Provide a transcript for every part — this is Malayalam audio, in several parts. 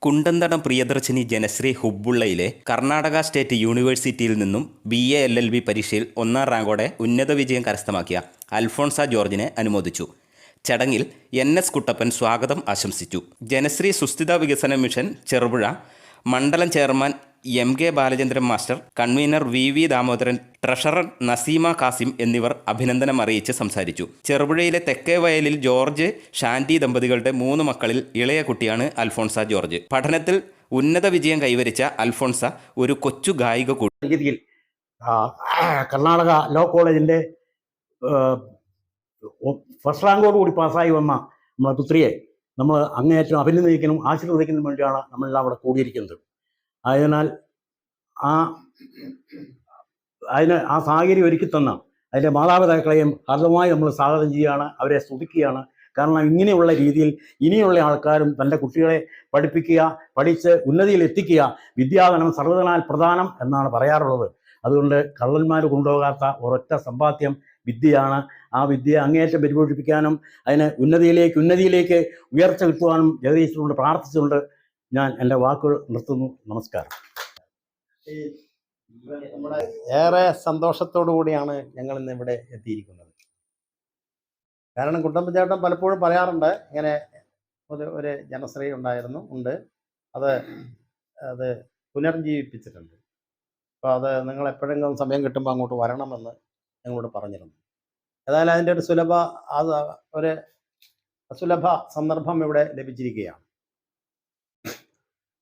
കുണ്ടന്തടം പ്രിയദർശിനി ജനശ്രീ ഹുബ്ബുള്ളയിലെ കർണാടക സ്റ്റേറ്റ് യൂണിവേഴ്സിറ്റിയിൽ നിന്നും BA LLB പരീക്ഷയിൽ ഒന്നാം റാങ്കോടെ ഉന്നത വിജയം കരസ്ഥമാക്കിയ അൽഫോൺസ ജോർജിനെ അനുമോദിച്ചു. ചടങ്ങിൽ NS കുട്ടപ്പൻ സ്വാഗതം ആശംസിച്ചു. ജനശ്രീ സുസ്ഥിര വികസന മിഷൻ ചെറുപുഴ മണ്ഡലം chairman MK Balachandran master, convener VV Damodaran, treasurer Naseema Kasim എന്നിവർ അഭിനന്ദനം അറിയിച്ച് സംസാരിച്ചു. ചെറുപുഴയിലെ തെക്കേ വയലിൽ ജോർജ്, ഷാൻറ്റി ദമ്പതികളുടെ 3 മക്കളിൽ ഇളയ കുട്ടിയാണ് അൽഫോൺസ ജോർജ്. പഠനത്തിൽ ഉന്നത വിജയം കൈവരിച്ച അൽഫോൺസ ഒരു കൊച്ചു ഗായിക കൂടി. രീതിയിൽ കർണാടക ലോ കോളേജിൻ്റെ ഫസ്റ്റ് റാങ്കോട് കൂടി പാസ്സായി വന്ന നമ്മളെ പുത്രിയെ നമ്മൾ അങ്ങേയറ്റം അഭിനന്ദിക്കാനും ആശീർവദിക്കുന്നതിനും വേണ്ടിയാണ് നമ്മളെല്ലാം അവിടെ കൂടിയിരിക്കുന്നത്. അതിനാൽ അതിന് ആ സാഹചര്യം ഒരുക്കി തന്ന അതിൻ്റെ മാതാപിതാക്കളെയും ഹർദമായി നമ്മൾ സ്വാഗതം ചെയ്യുകയാണ്, അവരെ സ്തുതിക്കുകയാണ്. കാരണം ഇങ്ങനെയുള്ള രീതിയിൽ ഇനിയുള്ള ആൾക്കാരും തൻ്റെ കുട്ടികളെ പഠിപ്പിക്കുക, പഠിച്ച് ഉന്നതിയിൽ എത്തിക്കുക, വിദ്യാധനം സർവ്വധനാൽ പ്രധാനം എന്നാണ് പറയാറുള്ളത്. അതുകൊണ്ട് കള്ളന്മാർ കൊണ്ടുപോകാത്ത ഒരൊറ്റ സമ്പാദ്യം വിദ്യയാണ്. ആ വിദ്യ അങ്ങേയറ്റം പരിപോഷിപ്പിക്കാനും അതിന് ഉന്നതിയിലേക്ക് ഉയർച്ച കിട്ടുവാനും ജഗദീശ്വരനോട് പ്രാർത്ഥിച്ചുകൊണ്ട് ഞാൻ എൻ്റെ വാക്കുകൾ നിർത്തുന്നു. നമസ്കാരം. നമ്മുടെ ഏറെ സന്തോഷത്തോടു കൂടിയാണ് ഞങ്ങൾ ഇന്ന് ഇവിടെ എത്തിയിരിക്കുന്നത്. കാരണം കുട്ടപ്പൻ പലപ്പോഴും പറയാറുണ്ട്, ഇങ്ങനെ ഒരു ജനശ്രീ ഉണ്ട്, അത് പുനർജീവിപ്പിച്ചിട്ടുണ്ട്. അപ്പോൾ അത് നിങ്ങൾ എപ്പോഴെങ്കിലും സമയം കിട്ടുമ്പോൾ അങ്ങോട്ട് വരണമെന്ന് ഞങ്ങളോട് പറഞ്ഞിരുന്നു. ഏതായാലും അതിൻ്റെ ഒരു അസുലഭ സന്ദർഭം ഇവിടെ ലഭിച്ചിരിക്കുകയാണ്.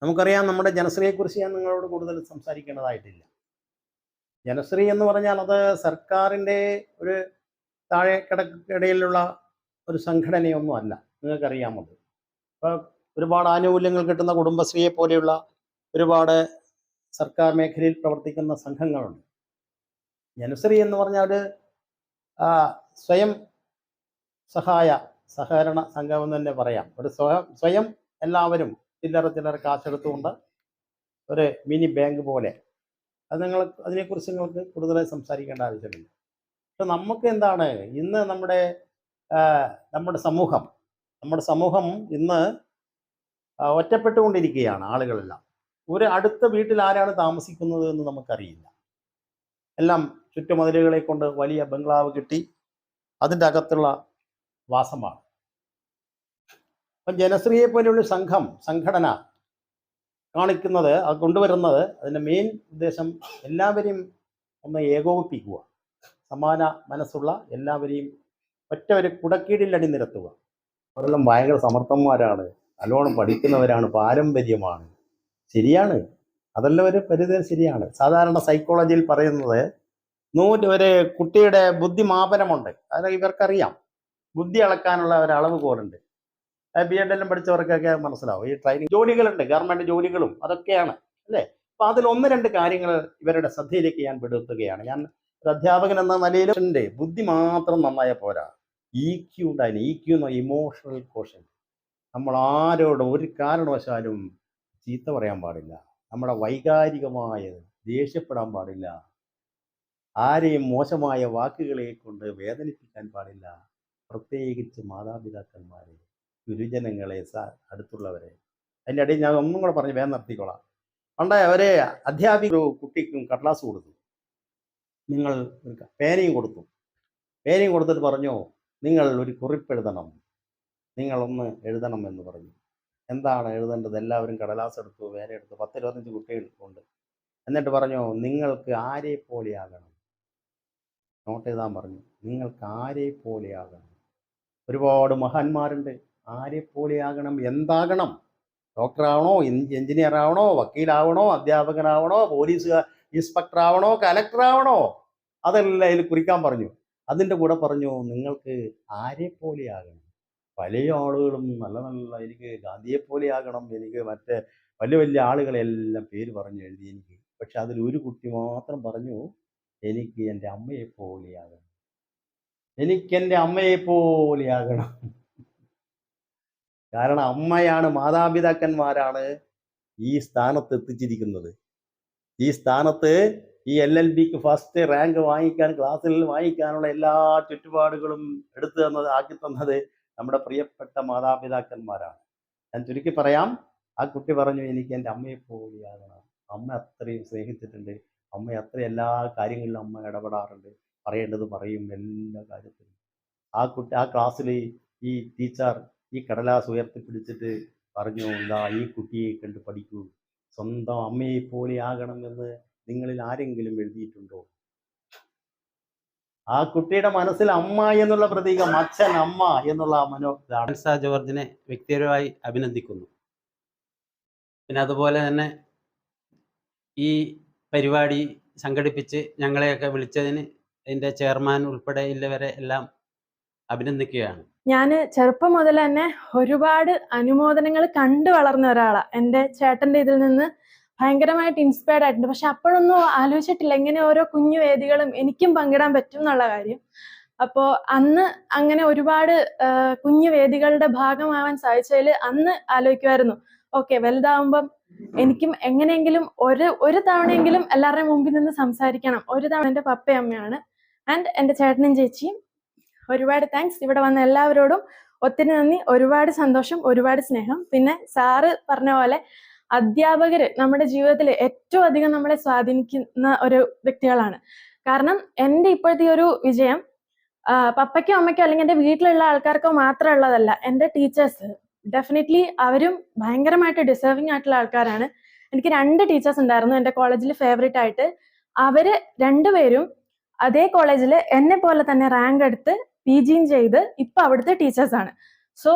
നമുക്കറിയാം, നമ്മുടെ ജനശ്രീയെക്കുറിച്ച് ഞാൻ നിങ്ങളോട് കൂടുതൽ സംസാരിക്കേണ്ടതായിട്ടില്ല. ജനശ്രീ എന്ന് പറഞ്ഞാൽ അത് സർക്കാരിൻ്റെ ഒരു താഴെക്കിടയിലുള്ള ഒരു സംഘടനയൊന്നും അല്ല, നിങ്ങൾക്കറിയാമത്. ഇപ്പോൾ ഒരുപാട് ആനുകൂല്യങ്ങൾ കിട്ടുന്ന കുടുംബശ്രീയെ പോലെയുള്ള ഒരുപാട് സർക്കാർ മേഖലയിൽ പ്രവർത്തിക്കുന്ന സംഘങ്ങളുണ്ട്. ജനശ്രീ എന്ന് പറഞ്ഞാൽ സ്വയം സഹകരണ സംഘം എന്ന് തന്നെ പറയാം. ഒരു സ്വയം എല്ലാവരും ചില്ലറ കാശെടുത്തുകൊണ്ട് ഒരു മിനി ബാങ്ക് പോലെ. അതിനെക്കുറിച്ച് നിങ്ങൾക്ക് കൂടുതലായി സംസാരിക്കേണ്ട ആവശ്യമില്ല. പക്ഷെ നമുക്ക് എന്താണ് ഇന്ന് നമ്മുടെ സമൂഹം ഇന്ന് ഒറ്റപ്പെട്ടുകൊണ്ടിരിക്കുകയാണ്. ആളുകളെല്ലാം ഒരു അടുത്ത വീട്ടിൽ ആരാണ് താമസിക്കുന്നത് എന്ന് നമുക്കറിയില്ല. എല്ലാം ചുറ്റുമതിലുകളെ കൊണ്ട് വലിയ ബംഗ്ലാവ് കിട്ടി അതിൻ്റെ അകത്തുള്ള വാസമാണ്. അപ്പം ജനശ്രീയെ പോലെയുള്ള സംഘടന കാണിക്കുന്നത്, അത് കൊണ്ടുവരുന്നത്, അതിൻ്റെ മെയിൻ ഉദ്ദേശം എല്ലാവരെയും ഒന്ന് ഏകോപിപ്പിക്കുക, സമാന മനസ്സുള്ള എല്ലാവരെയും ഒരു കുടക്കീഴിൽ അണിനിരത്തുക. അവരെല്ലാം ഭയങ്കര സമർത്ഥന്മാരാണ്, നല്ലോണം പഠിക്കുന്നവരാണ്, പാരമ്പര്യമാണ്. ശരിയാണ്, അതെല്ലാം ഒരു പരിധി ശരിയാണ്. സാധാരണ സൈക്കോളജിയിൽ പറയുന്നത് ഒരു കുട്ടിയുടെ ബുദ്ധി മാപനമുണ്ട്. അത് ഇവർക്കറിയാം, ബുദ്ധി അളക്കാനുള്ള ഒരു അളവ് കോലുണ്ട്. BEd എല്ലാം പഠിച്ചവർക്കൊക്കെ മനസ്സിലാവും. ഈ ട്രെയിനിങ് ജോലികളുണ്ട്, ഗവൺമെൻറ് ജോലികളും അതൊക്കെയാണ് അല്ലേ. അപ്പോൾ അതിൽ 1-2 കാര്യങ്ങൾ ഇവരുടെ ശ്രദ്ധയിലേക്ക് ഞാൻ പെടുത്തുകയാണ്. ഞാൻ ഒരു അധ്യാപകൻ എന്ന നിലയിൽ എൻ്റെ ബുദ്ധി മാത്രം നന്നായ പോരാ, EQ ഉണ്ടായിരുന്നു. EQ എന്ന ഇമോഷണൽ കോഷൻ. നമ്മൾ ആരോടും ഒരു കാരണവശാലും ചീത്ത പറയാൻ പാടില്ല, നമ്മുടെ വൈകാരികമായ ദേഷ്യപ്പെടാൻ പാടില്ല, ആരെയും മോശമായ വാക്കുകളെ കൊണ്ട് വേദനിപ്പിക്കാൻ പാടില്ല, പ്രത്യേകിച്ച് മാതാപിതാക്കന്മാരെ, ഗുരുജനങ്ങളെ, അടുത്തുള്ളവരെ. അതിൻ്റെ ഇടയിൽ ഞാൻ ഒന്നും കൂടെ പറഞ്ഞ് വേഗം നിർത്തിക്കോളാം. പണ്ട് ഒരു അധ്യാപിക ഒരു കുട്ടിക്കും കടലാസ് കൊടുത്തു, നിങ്ങൾ പേനയും കൊടുത്തിട്ട് പറഞ്ഞു, നിങ്ങൾ ഒരു കുറിപ്പ് എഴുതണം, നിങ്ങളൊന്ന് എഴുതണം എന്ന് പറഞ്ഞു. എന്താണ് എഴുതേണ്ടത്? എല്ലാവരും കടലാസ് എടുത്തു, പേന എടുത്തു. 10-25 കുട്ടികളുണ്ട്. എന്നിട്ട് പറഞ്ഞു, നിങ്ങൾക്ക് ആരെ പോലെയാകണം. നോട്ട് എഴുതാൻ പറഞ്ഞു. നിങ്ങൾക്ക് ആരെ പോലെയാകണം. ഒരുപാട് മഹാന്മാരുണ്ട്. ആരെ പോലെയാകണം? എന്താകണം? ഡോക്ടറാവണോ, എഞ്ചിനീയർ ആവണോ, വക്കീലാവണോ, അധ്യാപകനാവണോ, പോലീസ് ഇൻസ്പെക്ടർ ആവണോ, കലക്ടർ ആവണോ? അതെല്ലാം അതിൽ കുറിക്കാൻ പറഞ്ഞു. അതിൻ്റെ കൂടെ പറഞ്ഞു, നിങ്ങൾക്ക് ആരെ പോലെയാകണം. പല ആളുകളും നല്ല എനിക്ക് ഗാന്ധിയെ പോലെയാകണം, എനിക്ക് മറ്റേ വലിയ ആളുകളെല്ലാം പേര് പറഞ്ഞു എഴുതി എനിക്ക്. പക്ഷെ അതിൽ ഒരു കുട്ടി മാത്രം പറഞ്ഞു, എനിക്ക് എൻ്റെ അമ്മയെ പോലെയാകണം, എനിക്കെൻ്റെ അമ്മയെ പോലെയാകണം. കാരണം അമ്മയാണ്, മാതാപിതാക്കന്മാരാണ് ഈ സ്ഥാനത്ത് എത്തിച്ചിരിക്കുന്നത്. ഈ സ്ഥാനത്ത് ഈ LLBക്ക് ഫസ്റ്റ് റാങ്ക് ക്ലാസ്സിൽ വാങ്ങിക്കാനുള്ള എല്ലാ ചുറ്റുപാടുകളും ആക്കി തന്നത് നമ്മുടെ പ്രിയപ്പെട്ട മാതാപിതാക്കന്മാരാണ്. ഞാൻ ചുരുക്കി പറയാം, ആ കുട്ടി പറഞ്ഞു, എനിക്ക് എൻ്റെ അമ്മയെ പോലെയാകണം. അമ്മ അത്രയും സ്നേഹിച്ചിട്ടുണ്ട്, അമ്മ അത്ര എല്ലാ കാര്യങ്ങളിലും അമ്മ ഇടപെടാറുണ്ട്, പറയേണ്ടത് പറയും എല്ലാ കാര്യത്തിലും. ആ ക്ലാസ്സിൽ ഈ ടീച്ചർ ഈ കടലാസ് ഉയർത്തിപ്പിടിച്ചിട്ട് പറഞ്ഞു, എന്താ ഈ കുട്ടിയെ കണ്ട് പഠിക്കൂ, സ്വന്തം അമ്മയെ പോലെ ആകണമെന്ന് നിങ്ങളിൽ ആരെങ്കിലും എഴുതിയിട്ടുണ്ടോ? ആ കുട്ടിയുടെ മനസ്സിൽ അമ്മ എന്നുള്ള പ്രതീകം, അച്ഛൻ അമ്മ എന്നുള്ള ഇതാണ്. ആൽഫോൺസ ജോർജിനെ വ്യക്തിപരമായി അഭിനന്ദിക്കുന്നു. പിന്നെ അതുപോലെ തന്നെ ഈ പരിപാടി സംഘടിപ്പിച്ച് ഞങ്ങളെയൊക്കെ വിളിച്ചതിന് അതിൻ്റെ ചെയർമാൻ ഉൾപ്പെടെ ഇല്ലവരെ എല്ലാം അഭിനന്ദിക്കുകയാണ്. ഞാൻ ചെറുപ്പം മുതൽ തന്നെ ഒരുപാട് അനുമോദനങ്ങൾ കണ്ടു വളർന്ന ഒരാളാണ്. എൻ്റെ ചേട്ടൻ്റെ ഇതിൽ നിന്ന് ഭയങ്കരമായിട്ട് ഇൻസ്പയർഡ് ആയിട്ടുണ്ട്. പക്ഷെ അപ്പോഴൊന്നും ആലോചിച്ചിട്ടില്ല ഇങ്ങനെ ഓരോ കുഞ്ഞു വേദികളും എനിക്കും പങ്കിടാൻ പറ്റും എന്നുള്ള കാര്യം. അപ്പോൾ അന്ന് അങ്ങനെ ഒരുപാട് കുഞ്ഞു വേദികളുടെ ഭാഗമാവാൻ സാധിച്ചതിൽ അന്ന് ആലോചിക്കുമായിരുന്നു, ഓക്കെ വലുതാവുമ്പം എനിക്കും എങ്ങനെയെങ്കിലും ഒരു തവണയെങ്കിലും എല്ലാവരുടെയും മുമ്പിൽ നിന്ന് സംസാരിക്കണം. ഒരു തവണ എൻ്റെ പപ്പയും അമ്മയാണ് ആൻഡ് എൻ്റെ ചേട്ടനും ചേച്ചിയും. ഒരുപാട് താങ്ക്സ്. ഇവിടെ വന്ന എല്ലാവരോടും ഒത്തിരി നന്ദി, ഒരുപാട് സന്തോഷം, ഒരുപാട് സ്നേഹം. പിന്നെ സാറ് പറഞ്ഞ പോലെ അധ്യാപകർ നമ്മുടെ ജീവിതത്തിൽ ഏറ്റവും അധികം നമ്മളെ സ്വാധീനിക്കുന്ന ഒരു വ്യക്തികളാണ്. കാരണം എൻ്റെ ഇപ്പോഴത്തെ ഒരു വിജയം പപ്പയ്ക്കോ അമ്മയ്ക്കോ അല്ലെങ്കിൽ എൻ്റെ വീട്ടിലുള്ള ആൾക്കാർക്കോ മാത്രം ഉള്ളതല്ല. എൻ്റെ ടീച്ചേഴ്സ് ഡെഫിനറ്റ്ലി അവരും ഭയങ്കരമായിട്ട് ഡിസേർവിങ് ആയിട്ടുള്ള ആൾക്കാരാണ്. എനിക്ക് 2 ടീച്ചേഴ്സ് ഉണ്ടായിരുന്നു എൻ്റെ കോളേജിൽ ഫേവറേറ്റ് ആയിട്ട്. അവര് രണ്ടുപേരും അതേ കോളേജിൽ എന്നെ പോലെ തന്നെ റാങ്ക് എടുത്ത് PGയും ചെയ്ത് ഇപ്പൊ അവിടുത്തെ ടീച്ചേഴ്സാണ്. സോ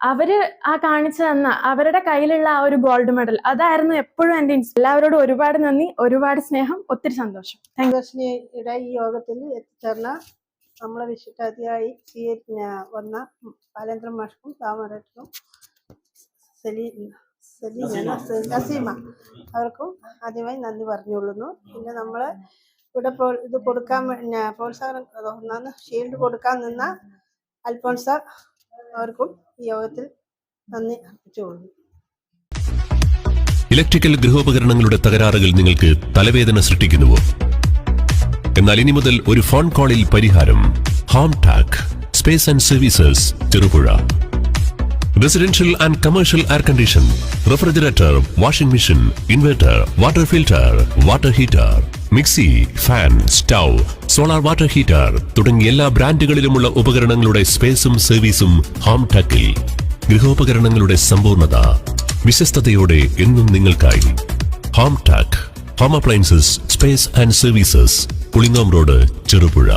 അവര് ആ കാണിച്ചു തന്ന അവരുടെ കയ്യിലുള്ള ആ ഒരു ഗോൾഡ് മെഡൽ അതായിരുന്നു എപ്പോഴും എൻ്റെ എല്ലാവരോടും ഒരുപാട് നന്ദി, ഒരുപാട് സ്നേഹം, ഒത്തിരി സന്തോഷം. ദർശിനിയുടെ ഈ യോഗത്തിൽ എത്തിച്ചേർന്ന നമ്മളെ വിശിഷ്ടാതിഥിയായി വന്ന ബാലേന്ദ്രൻ മാഷ്ക്കും താമരക്കും നസീമ അവർക്കും ആദ്യമായി നന്ദി പറഞ്ഞുകൊള്ളുന്നു. പിന്നെ നമ്മൾ ഇവിടെ ഇത് കൊടുക്കാൻ പ്രോത്സാഹനം ഷീൽഡ് കൊടുക്കാൻ നിന്ന അൽഫോൺസ അവർക്കും ഈ യോഗത്തിൽ നന്ദി അർപ്പിച്ചുകൊള്ളുന്നു. ഇലക്ട്രിക്കൽ ഗൃഹോപകരണങ്ങളുടെ തകരാറുകൾ നിങ്ങൾക്ക് തലവേദന സൃഷ്ടിക്കുന്നുവോ? എന്നാൽ ഇനി മുതൽ ഒരു ഫോൺ കോളിൽ പരിഹാരം. Home Tak space and services, Cherupuzha. Residential and commercial air condition, refrigerator, washing machine, inverter, water filter, water heater, mixie, fan, stove, solar water heater തുടങ്ങിയ എല്ലാ ബ്രാൻഡുകളിലുമുള്ള ഉപകരണങ്ങളുടെ സ്പേസും സർവീസും ഹോം ടാക്കിൽ. ഗൃഹോപകരണങ്ങളുടെ സമ്പൂർണ്ണത വിശ്വസ്തയോടെ എന്നും നിങ്ങൾക്കായി. Home Tak home appliances, space and services, Pulingome road, Cherupuzha.